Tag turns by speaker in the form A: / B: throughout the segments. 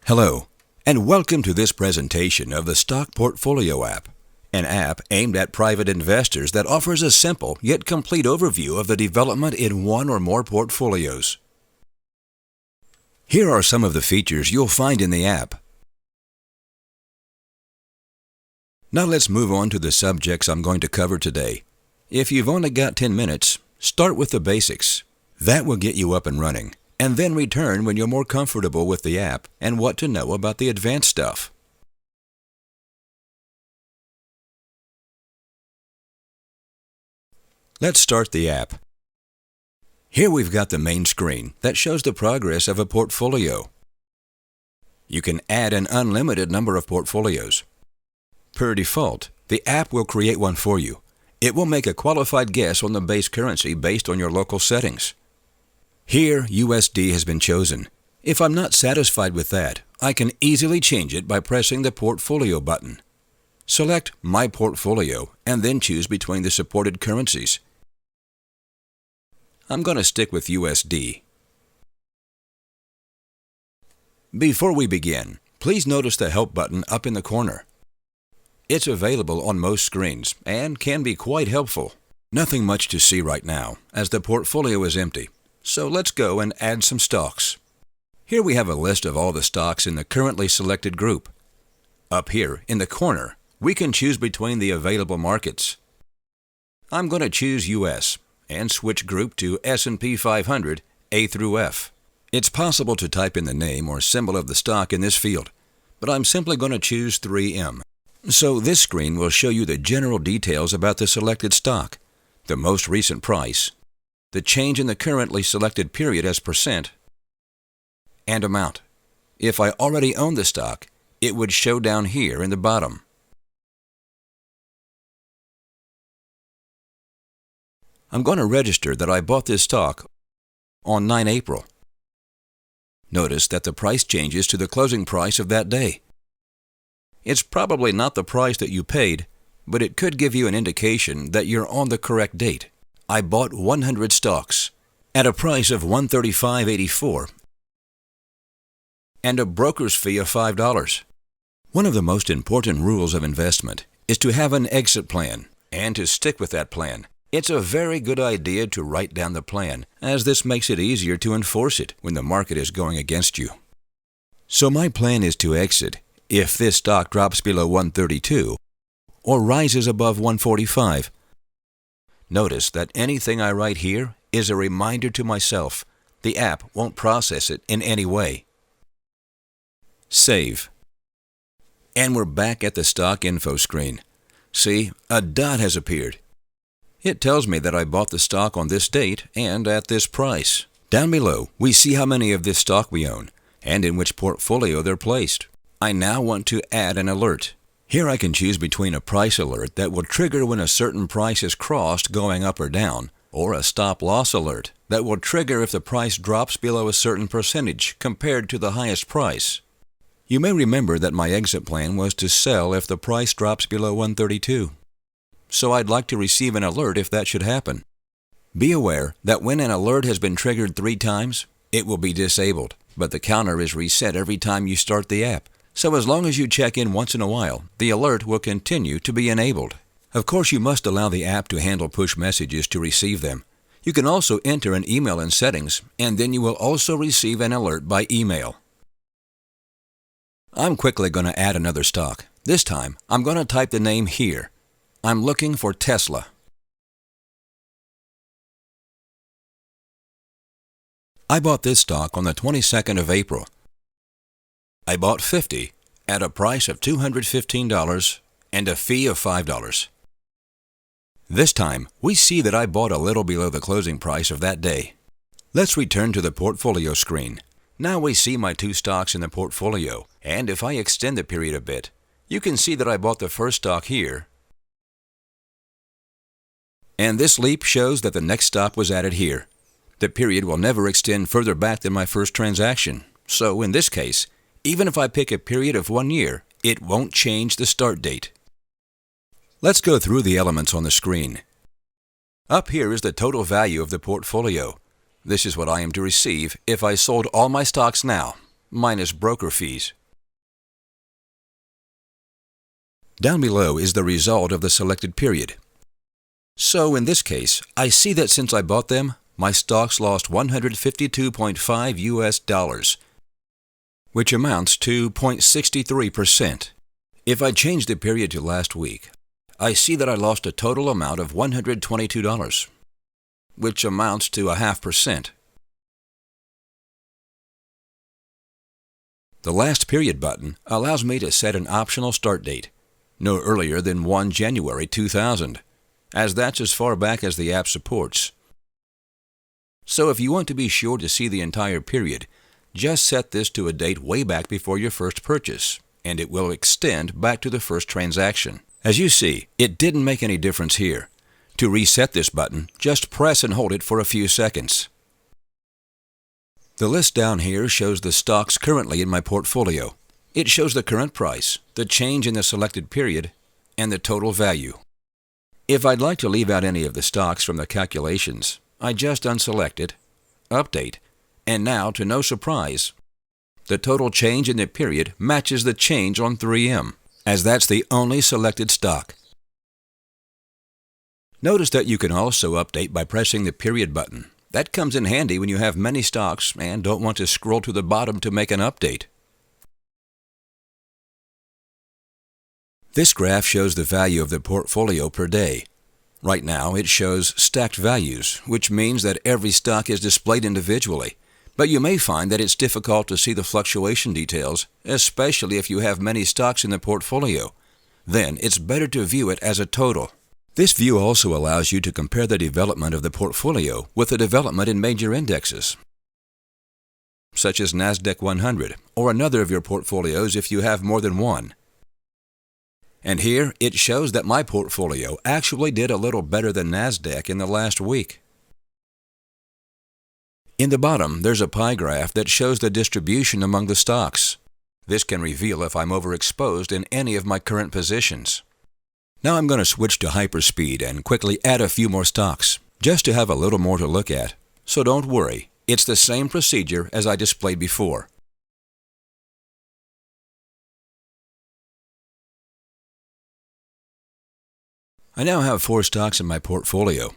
A: Hello, and welcome to this presentation of the Stock Portfolio app, an app aimed at private investors that offers a simple yet complete overview of the development in one or more portfolios. Here are some of the features you'll find in the app. Now let's move on to the subjects I'm going to cover today. If you've only got 10 minutes, start with the basics. That will get you up and running, and then return when you're more comfortable with the app and what to know about the advanced stuff. Let's start the app. Here we've got the main screen that shows the progress of a portfolio. You can add an unlimited number of portfolios. Per default, the app will create one for you. It will make a qualified guess on the base currency based on your local settings. Here, USD has been chosen. If I'm not satisfied with that, I can easily change it by pressing the Portfolio button. Select My Portfolio and then choose between the supported currencies. I'm going to stick with USD. Before we begin, please notice the Help button up in the corner. It's available on most screens and can be quite helpful. Nothing much to see right now, as the portfolio is empty. So let's go and add some stocks. Here we have a list of all the stocks in the currently selected group. Up here in the corner, we can choose between the available markets. I'm going to choose US and switch group to S&P 500 A through F. It's possible to type in the name or symbol of the stock in this field, but I'm simply going to choose 3M. So this screen will show you the general details about the selected stock, the most recent price, the change in the currently selected period as percent, and amount. If I already own the stock, it would show down here in the bottom. I'm going to register that I bought this stock on 9 April. Notice that the price changes to the closing price of that day. It's probably not the price that you paid, but it could give you an indication that you're on the correct date. I bought 100 stocks at a price of $135.84 and a broker's fee of $5. One of the most important rules of investment is to have an exit plan and to stick with that plan. It's a very good idea to write down the plan, as this makes it easier to enforce it when the market is going against you. So my plan is to exit if this stock drops below 132 or rises above 145. Notice that anything I write here is a reminder to myself. The app won't process it in any way. Save. And we're back at the stock info screen. See, a dot has appeared. It tells me that I bought the stock on this date and at this price. Down below, we see how many of this stock we own and in which portfolio they're placed. I now want to add an alert. Here I can choose between a price alert that will trigger when a certain price is crossed going up or down, or a stop-loss alert that will trigger if the price drops below a certain percentage compared to the highest price. You may remember that my exit plan was to sell if the price drops below 132. So I'd like to receive an alert if that should happen. Be aware that when an alert has been triggered 3 times, it will be disabled, but the counter is reset every time you start the app. So as long as you check in once in a while, the alert will continue to be enabled. Of course, you must allow the app to handle push messages to receive them. You can also enter an email in settings, and then you will also receive an alert by email. I'm quickly going to add another stock. This time, I'm going to type the name here. I'm looking for Tesla. I bought this stock on the 22nd of April. I bought 50 at a price of $215 and a fee of $5. This time, we see that I bought a little below the closing price of that day. Let's return to the portfolio screen. Now we see my 2 stocks in the portfolio, and if I extend the period a bit, you can see that I bought the first stock here, and this leap shows that the next stock was added here. The period will never extend further back than my first transaction, so in this case, even if I pick a period of 1 year, it won't change the start date. Let's go through the elements on the screen. Up here is the total value of the portfolio. This is what I am to receive if I sold all my stocks now, minus broker fees. Down below is the result of the selected period. So in this case, I see that since I bought them, my stocks lost $152.5 US, which amounts to 0.63%. If I change the period to last week, I see that I lost a total amount of $122, which amounts to 0.5%. The Last Period button allows me to set an optional start date, no earlier than 1 January 2000, as that's as far back as the app supports. So if you want to be sure to see the entire period, just set this to a date way back before your first purchase, and it will extend back to the first transaction. As you see, it didn't make any difference here. To reset this button, just press and hold it for a few seconds. The list down here shows the stocks currently in my portfolio. It shows the current price, the change in the selected period, and the total value. If I'd like to leave out any of the stocks from the calculations, I just unselect it, update, and now, to no surprise, the total change in the period matches the change on 3M, as that's the only selected stock. Notice that you can also update by pressing the period button. That comes in handy when you have many stocks and don't want to scroll to the bottom to make an update. This graph shows the value of the portfolio per day. Right now, it shows stacked values, which means that every stock is displayed individually. But you may find that it's difficult to see the fluctuation details, especially if you have many stocks in the portfolio. Then it's better to view it as a total. This view also allows you to compare the development of the portfolio with the development in major indexes, such as NASDAQ 100 or another of your portfolios if you have more than one. And here it shows that my portfolio actually did a little better than NASDAQ in the last week. In the bottom, there's a pie graph that shows the distribution among the stocks. This can reveal if I'm overexposed in any of my current positions. Now I'm going to switch to hyperspeed and quickly add a few more stocks, just to have a little more to look at. So don't worry, it's the same procedure as I displayed before. I now have 4 stocks in my portfolio.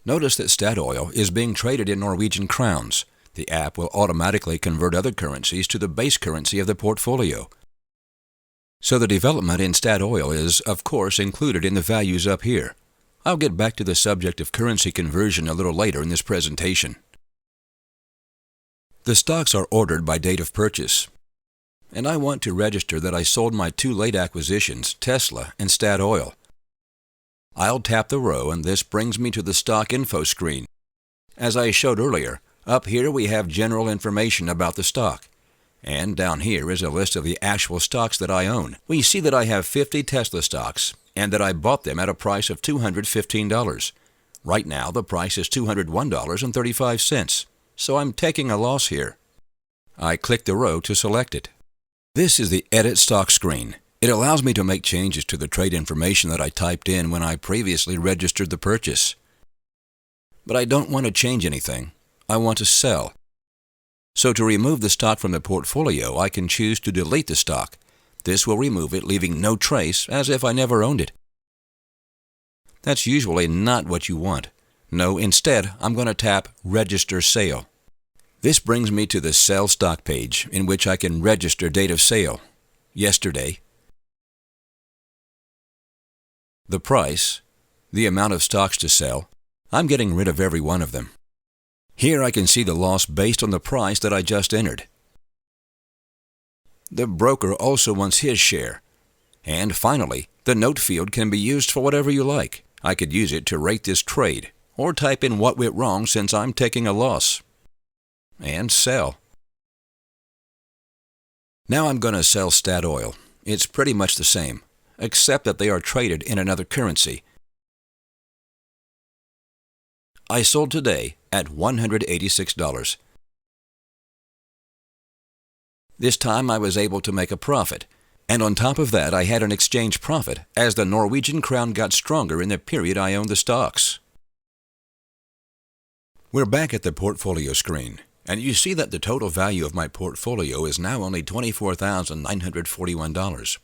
A: Notice that Statoil is being traded in Norwegian crowns. The app will automatically convert other currencies to the base currency of the portfolio. So the development in Statoil is, of course, included in the values up here. I'll get back to the subject of currency conversion a little later in this presentation. The stocks are ordered by date of purchase, and I want to register that I sold my 2 late acquisitions, Tesla and Statoil. I'll tap the row and this brings me to the stock info screen. As I showed earlier, up here we have general information about the stock. And down here is a list of the actual stocks that I own. We see that I have 50 Tesla stocks and that I bought them at a price of $215. Right now the price is $201.35, so I'm taking a loss here. I click the row to select it. This is the Edit Stock screen. It allows me to make changes to the trade information that I typed in when I previously registered the purchase. But I don't want to change anything. I want to sell. So to remove the stock from the portfolio, I can choose to delete the stock. This will remove it, leaving no trace, as if I never owned it. That's usually not what you want. No, instead, I'm going to tap Register Sale. This brings me to the Sell Stock page, in which I can register date of sale, yesterday, the price, the amount of stocks to sell. I'm getting rid of every one of them. Here I can see the loss based on the price that I just entered. The broker also wants his share. And finally, the note field can be used for whatever you like. I could use it to rate this trade, or type in what went wrong since I'm taking a loss. And sell. Now I'm going to sell Statoil. It's pretty much the same, except that they are traded in another currency. I sold today at $186. This time I was able to make a profit, and on top of that I had an exchange profit as the Norwegian crown got stronger in the period I owned the stocks. We're back at the portfolio screen, and you see that the total value of my portfolio is now only $24,941.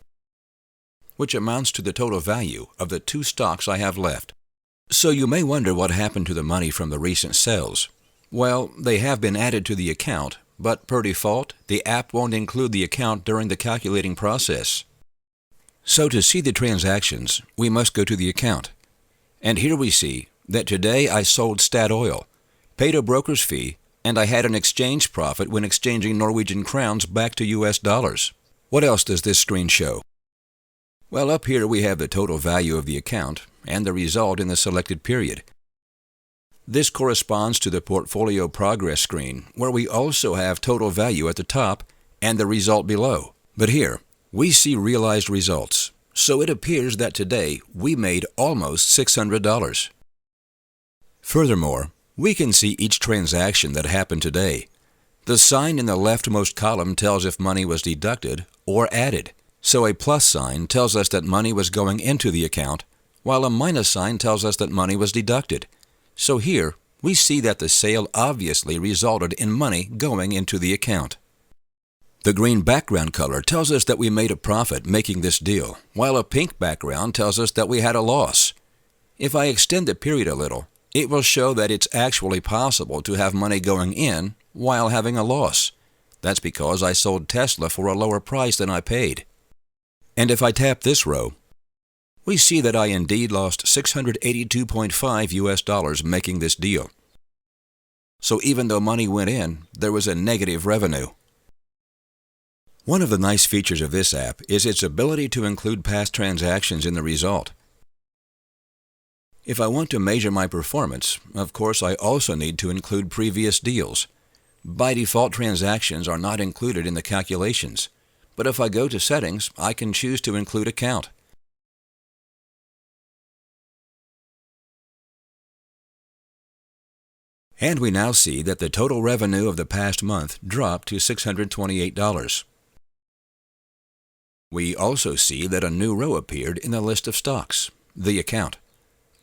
A: which amounts to the total value of the 2 stocks I have left. So you may wonder what happened to the money from the recent sales. Well, they have been added to the account, but per default, the app won't include the account during the calculating process. So to see the transactions, we must go to the account. And here we see that today I sold Statoil, paid a broker's fee, and I had an exchange profit when exchanging Norwegian crowns back to US dollars. What else does this screen show? Well, up here we have the total value of the account and the result in the selected period. This corresponds to the Portfolio Progress screen, where we also have total value at the top and the result below. But here, we see realized results, so it appears that today we made almost $600. Furthermore, we can see each transaction that happened today. The sign in the leftmost column tells if money was deducted or added. So a plus sign tells us that money was going into the account, while a minus sign tells us that money was deducted. So here, we see that the sale obviously resulted in money going into the account. The green background color tells us that we made a profit making this deal, while a pink background tells us that we had a loss. If I extend the period a little, it will show that it's actually possible to have money going in while having a loss. That's because I sold Tesla for a lower price than I paid. And if I tap this row, we see that I indeed lost $682.5 US making this deal. So even though money went in, there was a negative revenue. One of the nice features of this app is its ability to include past transactions in the result. If I want to measure my performance, of course I also need to include previous deals. By default, transactions are not included in the calculations, but if I go to Settings, I can choose to include account. And we now see that the total revenue of the past month dropped to $628. We also see that a new row appeared in the list of stocks, the account.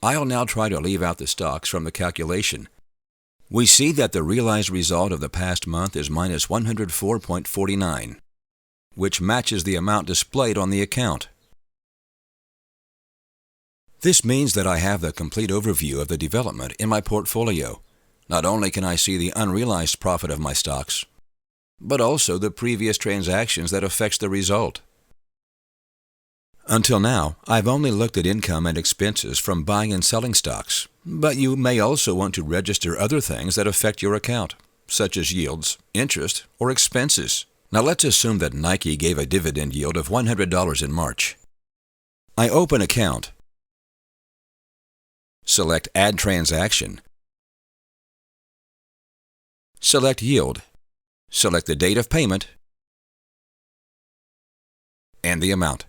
A: I'll now try to leave out the stocks from the calculation. We see that the realized result of the past month is minus 104.49, which matches the amount displayed on the account. This means that I have the complete overview of the development in my portfolio. Not only can I see the unrealized profit of my stocks, but also the previous transactions that affects the result. Until now, I've only looked at income and expenses from buying and selling stocks, but you may also want to register other things that affect your account, such as yields, interest, or expenses. Now let's assume that Nike gave a dividend yield of $100 in March. I open Account, select Add Transaction, select Yield, select the date of payment, and the amount.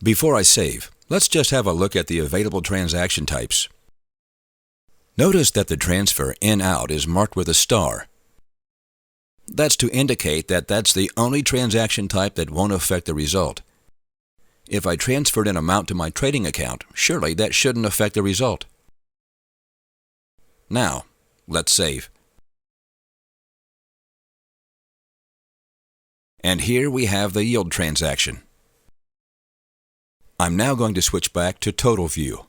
A: Before I save, let's just have a look at the available transaction types. Notice that the transfer in-out is marked with a star. That's to indicate that that's the only transaction type that won't affect the result. If I transferred an amount to my trading account, surely that shouldn't affect the result. Now, let's save. And here we have the yield transaction. I'm now going to switch back to Total View.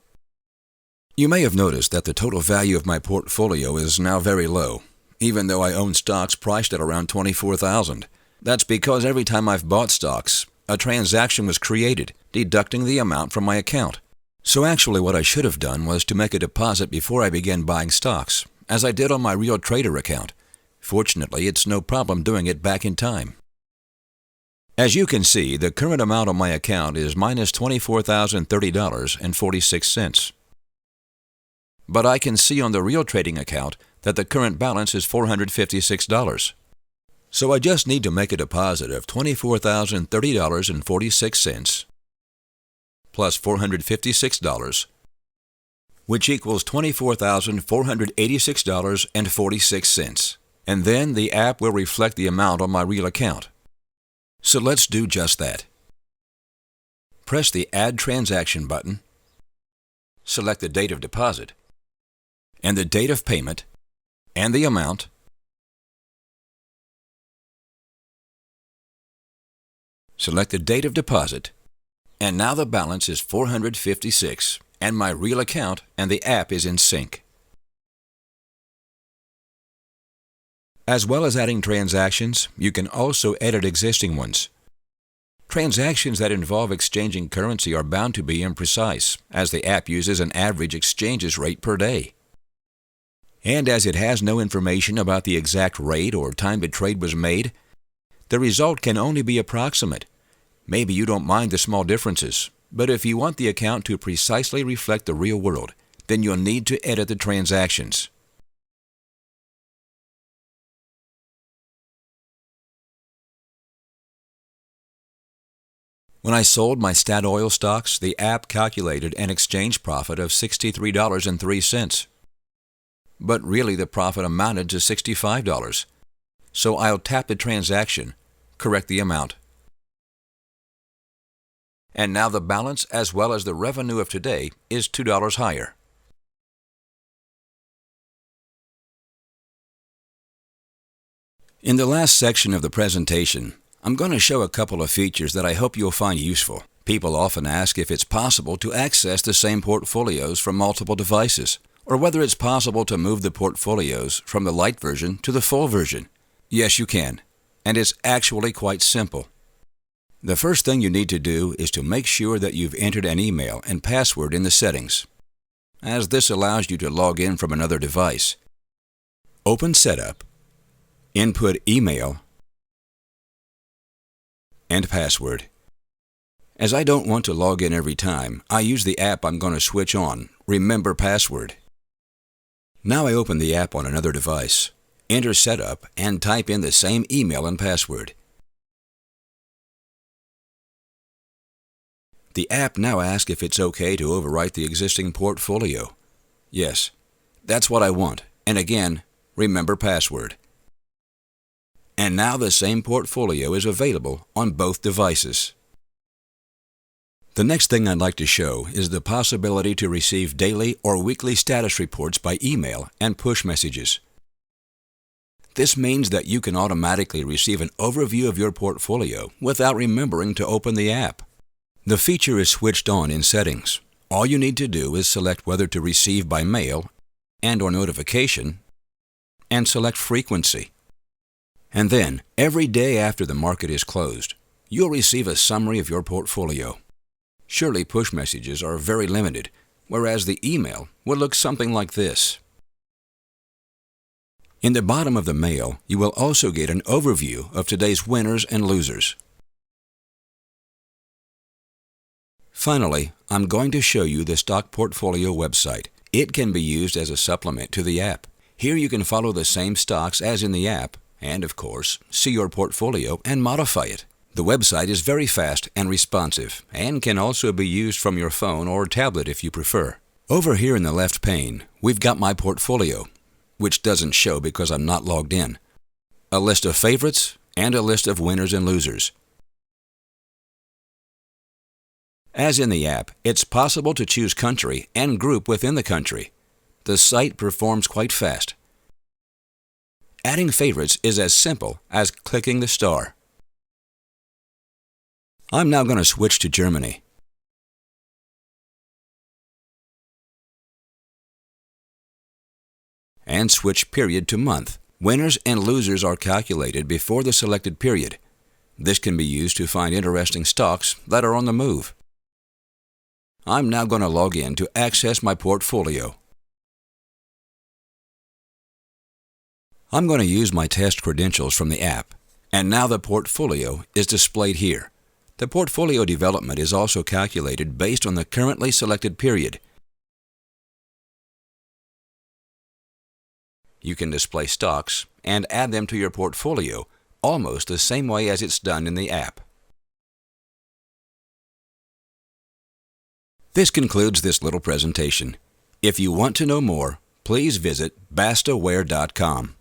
A: You may have noticed that the total value of my portfolio is now very low, even though I own stocks priced at around $24,000. That's because every time I've bought stocks, a transaction was created, deducting the amount from my account. So actually what I should have done was to make a deposit before I began buying stocks, as I did on my Real Trader account. Fortunately, it's no problem doing it back in time. As you can see, the current amount on my account is minus $24,030.46. But I can see on the Real Trading account that the current balance is $456. So I just need to make a deposit of $24,030.46 plus $456, which equals $24,486.46. And then the app will reflect the amount on my real account. So let's do just that. Press the Add Transaction button, select the date of deposit, and the date of payment, and the amount, Select the date of deposit. And now the balance is $456, and my real account and the app is in sync. As well as adding transactions, you can also edit existing ones. Transactions that involve exchanging currency are bound to be imprecise, as the app uses an average exchanges rate per day. And as it has no information about the exact rate or time the trade was made, the result can only be approximate. Maybe you don't mind the small differences, but if you want the account to precisely reflect the real world, then you'll need to edit the transactions. When I sold my Statoil stocks, the app calculated an exchange profit of $63.03. But really the profit amounted to $65. So I'll tap the transaction, correct the amount. And now the balance as well as the revenue of today is $2 higher. In the last section of the presentation, I'm going to show a couple of features that I hope you'll find useful. People often ask if it's possible to access the same portfolios from multiple devices, or whether it's possible to move the portfolios from the light version to the full version. Yes, you can, and it's actually quite simple. The first thing you need to do is to make sure that you've entered an email and password in the settings, as this allows you to log in from another device. Open Setup, input email, and password. As I don't want to log in every time, I use the app I'm going to switch on, Remember Password. Now I open the app on another device, enter Setup, and type in the same email and password. The app now asks if it's okay to overwrite the existing portfolio. Yes, that's what I want, and again, remember password. And now the same portfolio is available on both devices. The next thing I'd like to show is the possibility to receive daily or weekly status reports by email and push messages. This means that you can automatically receive an overview of your portfolio without remembering to open the app. The feature is switched on in Settings. All you need to do is select whether to receive by mail and/or notification, and select frequency. And then, every day after the market is closed, you'll receive a summary of your portfolio. Surely push messages are very limited, whereas the email will look something like this. In the bottom of the mail, you will also get an overview of today's winners and losers. Finally, I'm going to show you the Stock Portfolio website. It can be used as a supplement to the app. Here you can follow the same stocks as in the app, and of course, see your portfolio and modify it. The website is very fast and responsive, and can also be used from your phone or tablet if you prefer. Over here in the left pane, we've got my portfolio, which doesn't show because I'm not logged in, a list of favorites, and a list of winners and losers. As in the app, it's possible to choose country and group within the country. The site performs quite fast. Adding favorites is as simple as clicking the star. I'm now going to switch to Germany. And switch period to month. Winners and losers are calculated before the selected period. This can be used to find interesting stocks that are on the move. I'm now going to log in to access my portfolio. I'm going to use my test credentials from the app, and now the portfolio is displayed here. The portfolio development is also calculated based on the currently selected period. You can display stocks and add them to your portfolio almost the same way as it's done in the app. This concludes this little presentation. If you want to know more, please visit bastaware.com.